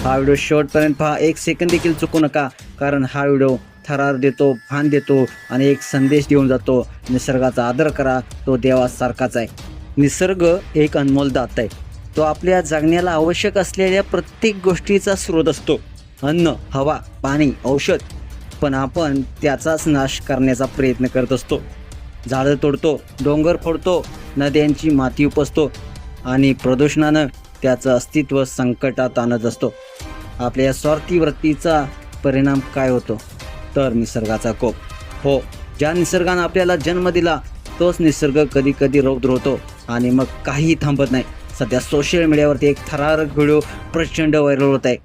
हा व्हिडिओ शेवटपर्यंत पहा, 1 सेकंद देखील चुकू नका, कारण हा व्हिडिओ थरार देतो, भान देतो आणि एक संदेश देऊन जातो. निसर्गाचा आदर करा, तो देवासारखाच आहे. निसर्ग एक अनमोल दात आहे. तो आपल्या जगण्याला आवश्यक असलेल्या प्रत्येक गोष्टीचा स्रोत असतो. अन्न, हवा, पाणी, औषध. पण आपण त्याचाच नाश करण्याचा प्रयत्न करत असतो. झाडं तोडतो, डोंगर फोडतो, नद्यांची माती उपसतो आणि प्रदूषणानं त्याचं अस्तित्व संकटात आणत असतो. आपल्या या स्वार्थी वृत्तीचा परिणाम काय होतो? तर निसर्गाचा कोप. हो, ज्या निसर्गानं आपल्याला जन्म दिला तोच निसर्ग कधी कधी रौद्र होतो आणि मग काहीही थांबत नाही. सध्या सोशल मीडियावरती एक थरारक व्हिडिओ प्रचंड व्हायरल होत आहे.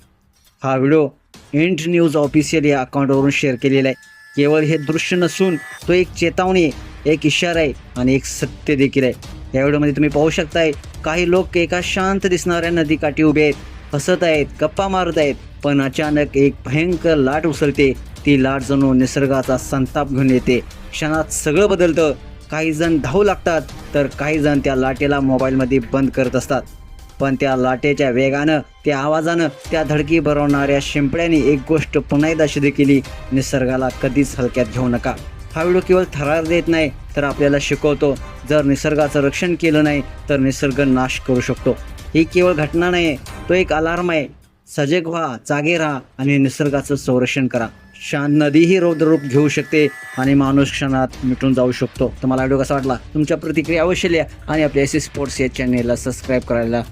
हा व्हिडिओ इंट न्यूज ऑफिशियल या अकाउंटवरून शेअर केलेला आहे. केवळ हे दृश्य नसून तो एक चेतावणी आहे, एक इशारा आहे आणि एक सत्य देखील आहे. या व्हिडिओमध्ये तुम्ही पाहू शकताय, काही लोक एका शांत दिसणाऱ्या नदीकाठी उभे आहेत, हसत आहेत, गप्पा मारत आहेत. पण अचानक एक भयंकर लाट उसळते. ती लाट जणू निसर्गाचा संताप घेऊन येते. क्षणात सगळं बदलतं. काही जण धावू लागतात, तर काही जण त्या लाटेला मोबाईलमध्ये बंद करत असतात. पण त्या लाटेच्या वेगानं, त्या आवाजानं, त्या धडकी भरवणाऱ्या शिंपड्याने एक गोष्ट पुन्हा एकदा सिद्ध केली: निसर्गाला कधीच हलक्यात घेऊ नका. हा व्हिडिओ केवळ थरार देत नाही, तर आपल्याला शिकवतो, जर निसर्गाचं रक्षण केलं नाही तर निसर्ग नाश करू शकतो. ही केवळ घटना नाही, तो एक अलार्म आहे. सजग व्हा, जागे राहा आणि निसर्गाचं संरक्षण करा. शांत नदीही रौद्ररूप घेऊ शकते आणि माणूस क्षणात मिटून जाऊ शकतो. तुम्हाला व्हिडिओ कसा वाटला? तुमच्या प्रतिक्रिया अवश्य लिहा आणि आपल्या एस स्पोर्ट्स या चॅनेलला सबस्क्राईब करायला